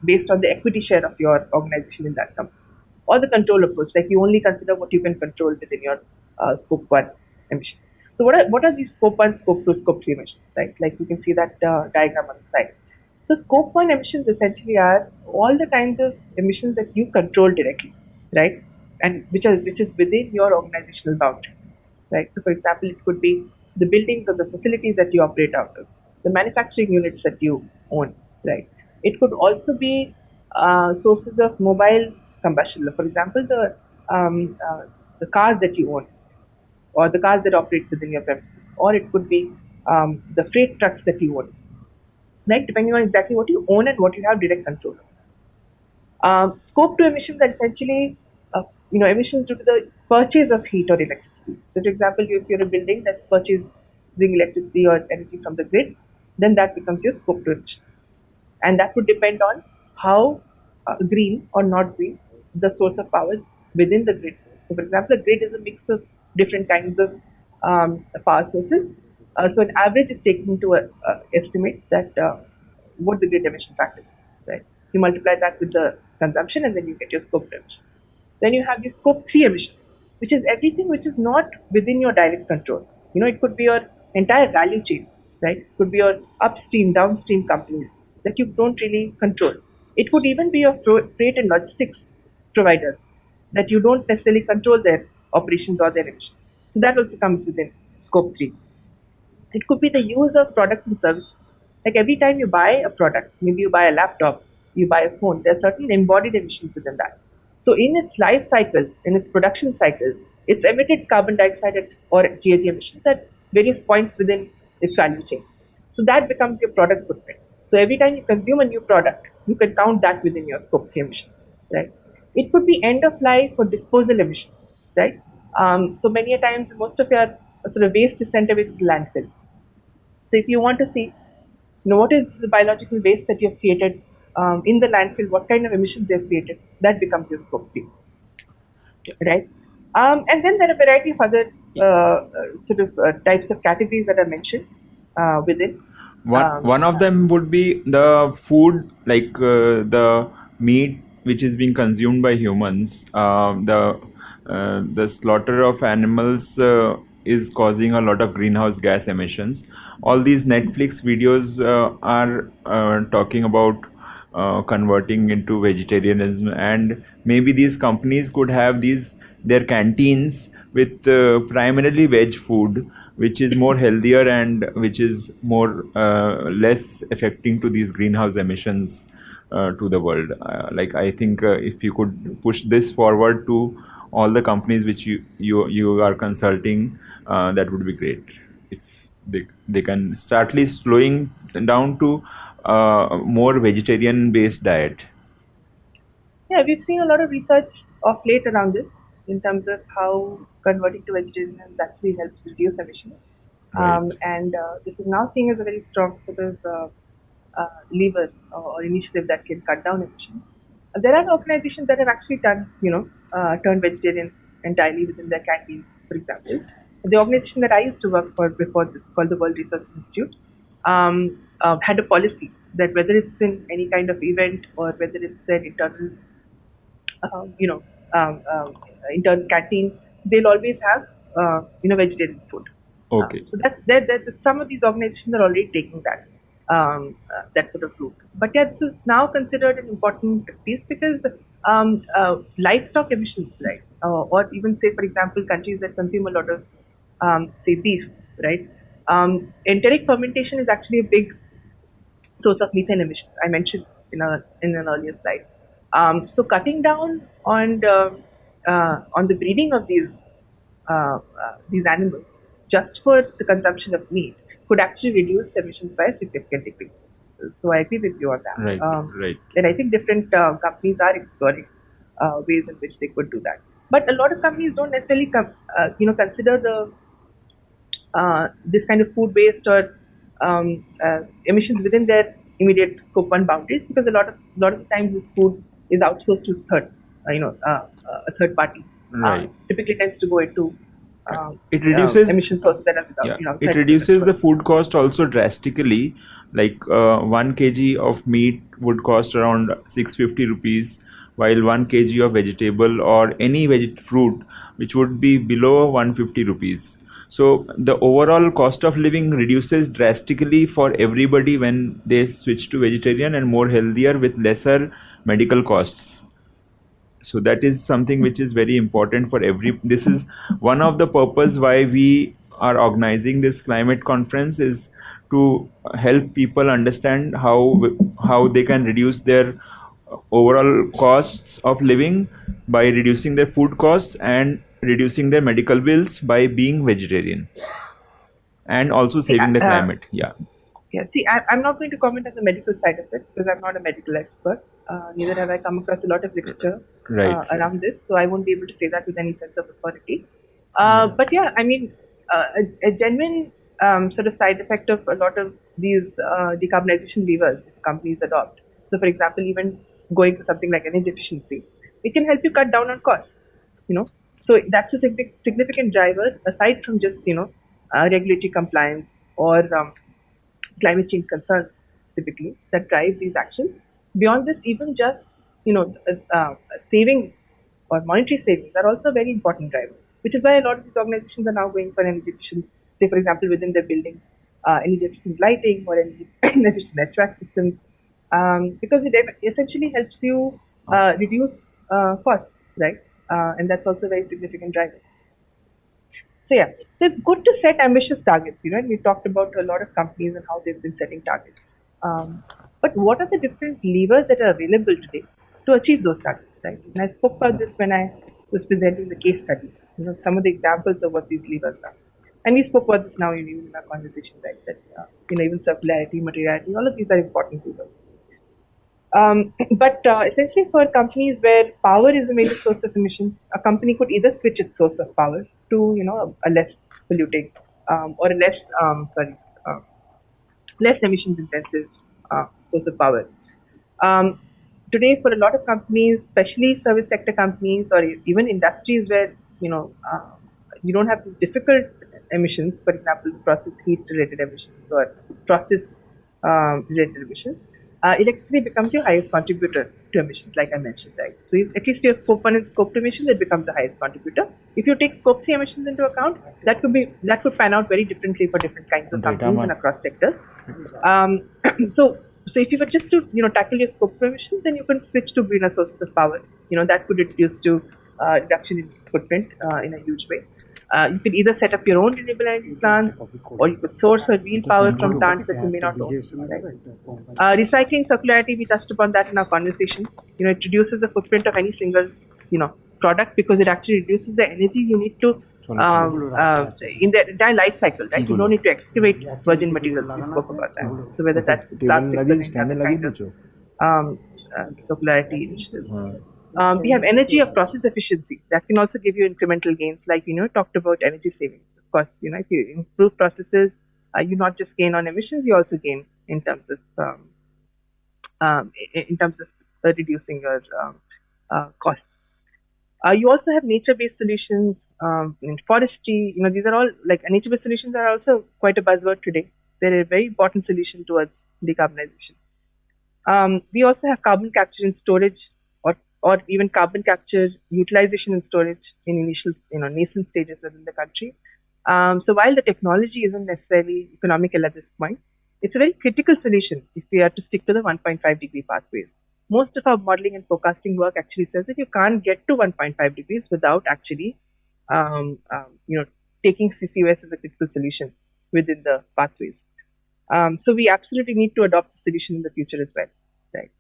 based on the equity share of your organization in that company, or the control approach, like you only consider what you can control within your scope 1 emissions. So what are these scope 1, scope 2, scope 3 emissions, right? Like you can see that diagram on the side. So scope 1 emissions essentially are all the kinds of emissions that you control directly, right? And which is within your organizational boundary, right? So for example, it could be the buildings or the facilities that you operate out of, the manufacturing units that you own, right? It could also be sources of mobile combustion. For example, the cars that you own, or the cars that operate within your premises, or it could be the freight trucks that you own, right? Depending on exactly what you own and what you have direct control of. Scope 2 emissions are essentially emissions due to the purchase of heat or electricity. So, for example, if you're a building that's purchasing electricity or energy from the grid, then that becomes your scope 2 emissions. And that would depend on how green or not green the source of power within the grid. So, for example, a grid is a mix of different kinds of power sources. So, an average is taken into estimate that what the grid emission factor is. Right? You multiply that with the consumption, and then you get your scope 2 emissions. Then you have the scope 3 emissions, which is everything which is not within your direct control. It could be your entire value chain, right? It could be your upstream, downstream companies that you don't really control. It could even be your freight and logistics providers that you don't necessarily control their operations or their emissions. So that also comes within scope 3. It could be the use of products and services. Like every time you buy a product, maybe you buy a laptop, you buy a phone, there are certain embodied emissions within that. So in its life cycle, in its production cycle, it's emitted carbon dioxide or GHG emissions at various points within its value chain. So that becomes your product footprint. So every time you consume a new product, you can count that within your scope 3 emissions, right? It could be end of life or disposal emissions, right? So many a times, most of your sort of waste is sent away to the landfill. So if you want to see, what is the biological waste that you've created in the landfill, what kind of emissions they've created, that becomes your scope 3, right? And then there are a variety of other types of categories that are mentioned within. One of them would be the food, like the meat which is being consumed by humans. The slaughter of animals is causing a lot of greenhouse gas emissions. All these Netflix videos are talking about converting into vegetarianism, and maybe these companies could have their canteens with primarily veg food, which is more healthier and which is more less affecting to these greenhouse emissions to the world. Like I think if you could push this forward to all the companies which you are consulting, that would be great. If they can startly slowing down to more vegetarian based diet. Yeah, we've seen a lot of research of late around this in terms of how converting to vegetarian actually helps reduce emissions. Right. And this is now seen as a very strong sort of lever or initiative that can cut down emissions. There are organizations that have actually turned vegetarian entirely within their canteen, for example. The organization that I used to work for before this, called the World Resources Institute, had a policy that whether it's in any kind of event or whether it's their internal, internal canteen, they'll always have, vegetarian food. Okay. So that some of these organizations are already taking that sort of route. But yeah, this is now considered an important piece because livestock emissions, right? Or even say, for example, countries that consume a lot of say beef, right? Enteric fermentation is actually a big source of methane emissions. I mentioned in an earlier slide. So cutting down on the breeding of these animals just for the consumption of meat could actually reduce emissions by a significant degree. So I agree with you on that. Right. Right. And I think different companies are exploring ways in which they could do that. But a lot of companies don't necessarily consider the this kind of food waste or emissions within their immediate scope one boundaries, because a lot of the times this food is outsourced to a third party. Right. Typically tends to go into it reduces emission sources that are without, it reduces the food cost also drastically. Like 1 kg of meat would cost around 650 rupees, while 1 kg of vegetable or any fruit which would be below 150 rupees. So the overall cost of living reduces drastically for everybody when they switch to vegetarian and more healthier with lesser medical costs. So that is something which is very important for this is one of the purpose why we are organizing this climate conference, is to help people understand how they can reduce their overall costs of living by reducing their food costs and reducing their medical bills by being vegetarian, and also saving the climate. I'm not going to comment on the medical side of it because I'm not a medical expert. Neither have I come across a lot of literature around this, so I won't be able to say that with any sense of authority. But yeah, I mean, a genuine sort of side effect of a lot of these decarbonization levers companies adopt. So, for example, even going for something like energy efficiency, it can help you cut down on costs. So that's a significant driver aside from just regulatory compliance or climate change concerns typically that drive these actions. Beyond this, even just savings or monetary savings are also a very important driver, which is why a lot of these organizations are now going for energy efficient, say for example within their buildings, energy efficient lighting or energy efficient HVAC systems, because it essentially helps you reduce costs, right? And that's also a very significant driver. So it's good to set ambitious targets. We talked about a lot of companies and how they've been setting targets. But what are the different levers that are available today to achieve those targets? Right? And I spoke about this when I was presenting the case studies. Some of the examples of what these levers are. And we spoke about this now in our conversation, right? That even circularity, materiality, all of these are important levers. But essentially for companies where power is a major source of emissions, a company could either switch its source of power to a less polluting or a less emissions intensive source of power. Today, for a lot of companies, especially service sector companies or even industries where you don't have these difficult emissions, for example, process heat related emissions or process related emissions, electricity becomes your highest contributor to emissions, like I mentioned, right? So at least your scope 1 and scope 2 emissions, it becomes the highest contributor. If you take scope 3 emissions into account, that could pan out very differently for different kinds of companies and across sectors. So if you were just to tackle your scope 2 emissions, then you can switch to greener sources of power. That could reduce to reduction in footprint in a huge way. You could either set up your own renewable energy plants, or you could source or wheel power from plants that you may not own. Right? Recycling, circularity, we touched upon that in our conversation. It reduces the footprint of any single, product, because it actually reduces the energy you need to in the entire life cycle. Right? You don't need to excavate virgin materials. We spoke about that. So whether that's plastics or any other kind of circularity initiative. We have energy or process efficiency that can also give you incremental gains, like talked about energy savings. Of course, if you improve processes, you not just gain on emissions, you also gain in terms of reducing your costs. You also have nature-based solutions in forestry. These are all nature-based solutions are also quite a buzzword today. They're a very important solution towards decarbonization. We also have carbon capture and storage, or even carbon capture, utilization and storage in initial, nascent stages within the country. So while the technology isn't necessarily economical at this point, it's a very critical solution if we are to stick to the 1.5 degree pathways. Most of our modeling and forecasting work actually says that you can't get to 1.5 degrees without actually, taking CCUS as a critical solution within the pathways. So we absolutely need to adopt the solution in the future as well, right?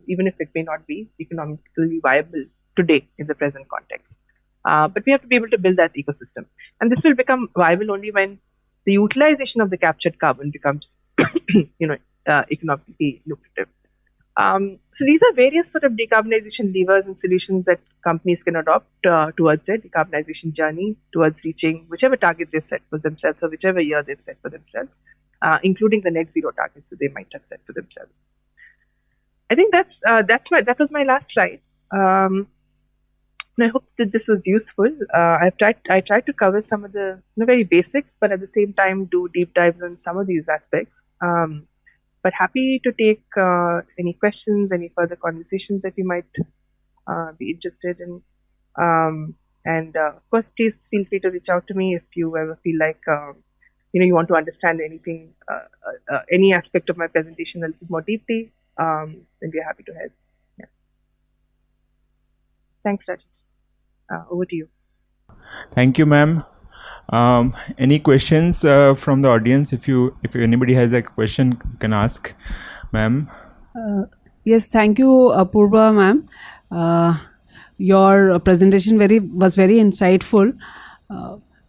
Even if it may not be economically viable today in the present context. But we have to be able to build that ecosystem. And this will become viable only when the utilization of the captured carbon becomes, economically lucrative. So these are various sort of decarbonization levers and solutions that companies can adopt towards their decarbonization journey, towards reaching whichever target they've set for themselves or whichever year they've set for themselves, including the net zero targets that they might have set for themselves. I think that was my last slide. And I hope that this was useful. I tried to cover some of the very basics, but at the same time do deep dives on some of these aspects. But happy to take any questions, any further conversations that you might be interested in. And of course, please feel free to reach out to me if you ever feel like you want to understand anything, any aspect of my presentation a little more deeply. Then we're happy to help. Yeah. Thanks, Rajesh. Over to you. Thank you, ma'am. Any questions from the audience? If anybody has a question, you can ask, ma'am. Yes, thank you, Apurba, ma'am. Your presentation was very insightful.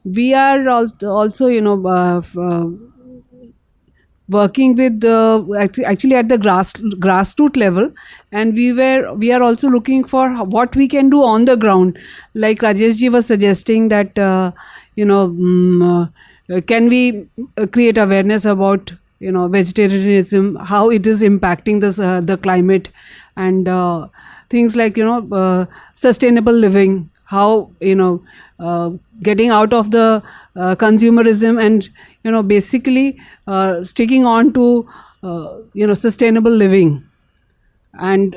We are also, working with actually at the grassroots level, and we are also looking for what we can do on the ground. Like Rajesh ji was suggesting that can we create awareness about vegetarianism, how it is impacting the climate, and things like sustainable living, how getting out of the consumerism and basically sticking on to sustainable living, and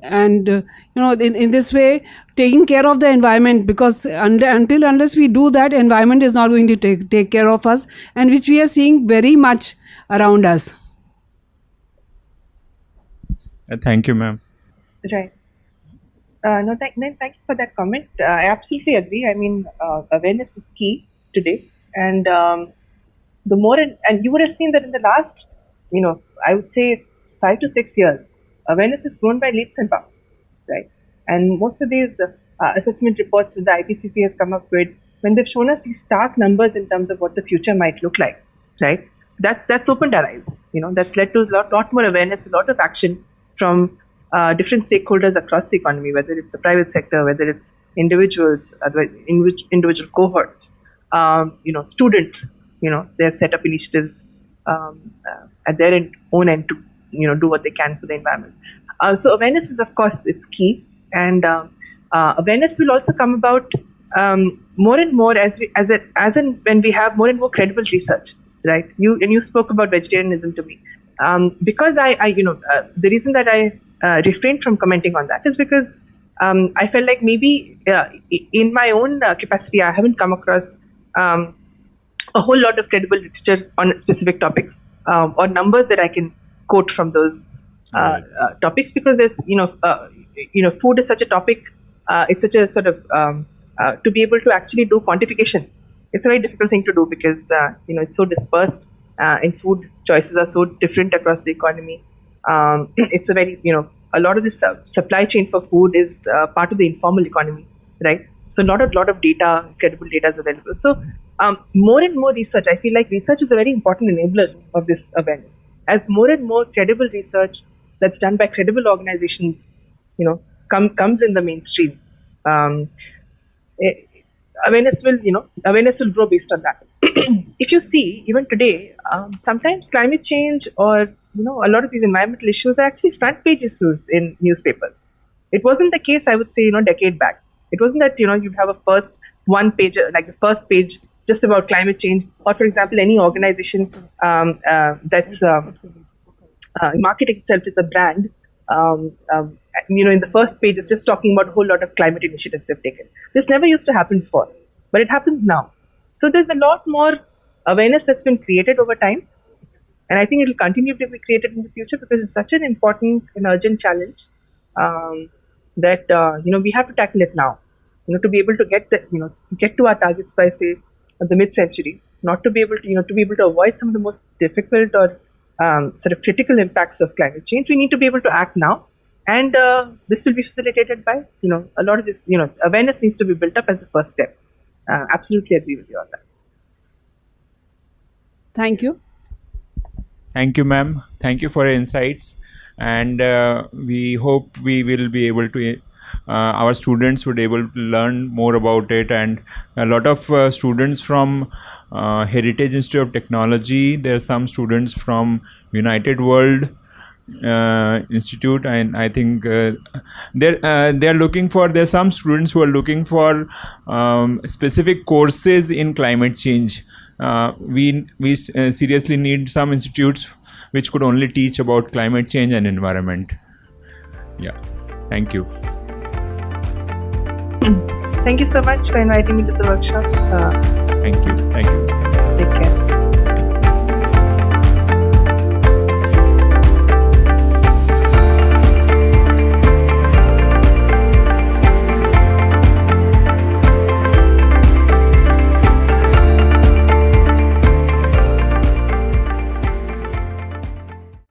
in this way taking care of the environment, because unless we do that, environment is not going to take care of us, and which we are seeing very much around us. Thank you, ma'am. Right. Thank you for that comment. I absolutely agree. I mean, awareness is key today, and the more and you would have seen that in the last, I would say 5 to 6 years, awareness has grown by leaps and bounds, right? And most of these assessment reports that the IPCC has come up with, when they've shown us these stark numbers in terms of what the future might look like, right? That's opened our eyes. That's led to a lot more awareness, a lot of action from different stakeholders across the economy, whether it's the private sector, whether it's individuals, individual cohorts, students. They have set up initiatives at their own end to do what they can for the environment. So awareness is, of course, it's key, and awareness will also come about more and more when we have more and more credible research, right? You spoke about vegetarianism to me, because the reason that I refrained from commenting on that is because I felt like maybe in my own capacity I haven't come across a whole lot of credible literature on specific topics or numbers that I can quote from those topics, because there's food is such a topic. It's such a sort of to be able to actually do quantification. It's a very difficult thing to do because it's so dispersed, and food choices are so different across the economy. It's a very a lot of this supply chain for food is part of the informal economy, right? So not a lot of data, credible data is available. So more and more research, I feel like research is a very important enabler of this awareness. As more and more credible research that's done by credible organizations, comes in the mainstream, awareness will grow based on that. If you see, even today, sometimes climate change or a lot of these environmental issues are actually front page issues in newspapers. It wasn't the case, I would say, a decade back. It wasn't that you'd have a first one page, like the first page just about climate change, or for example, any organization that's marketing itself as a brand. In the first page, it's just talking about a whole lot of climate initiatives they've taken. This never used to happen before, but it happens now. So there's a lot more awareness that's been created over time, and I think it will continue to be created in the future because it's such an important and urgent challenge that we have to tackle it now. To be able to get to our targets by say the mid-century, not to be able to avoid some of the most difficult or sort of critical impacts of climate change, we need to be able to act now. And this will be facilitated by, a lot of this, awareness needs to be built up as the first step. Absolutely agree with you on that. Thank you. Thank you, ma'am. Thank you for your insights. And we hope we will be able to, our students would able to learn more about it. And a lot of students from Heritage Institute of Technology, there are some students from United World Institute, and I think they're looking for, there's some students who are looking for specific courses in climate change. We seriously need some institutes which could only teach about climate change and environment. Yeah, thank you. Thank you so much for inviting me to the workshop. Thank you.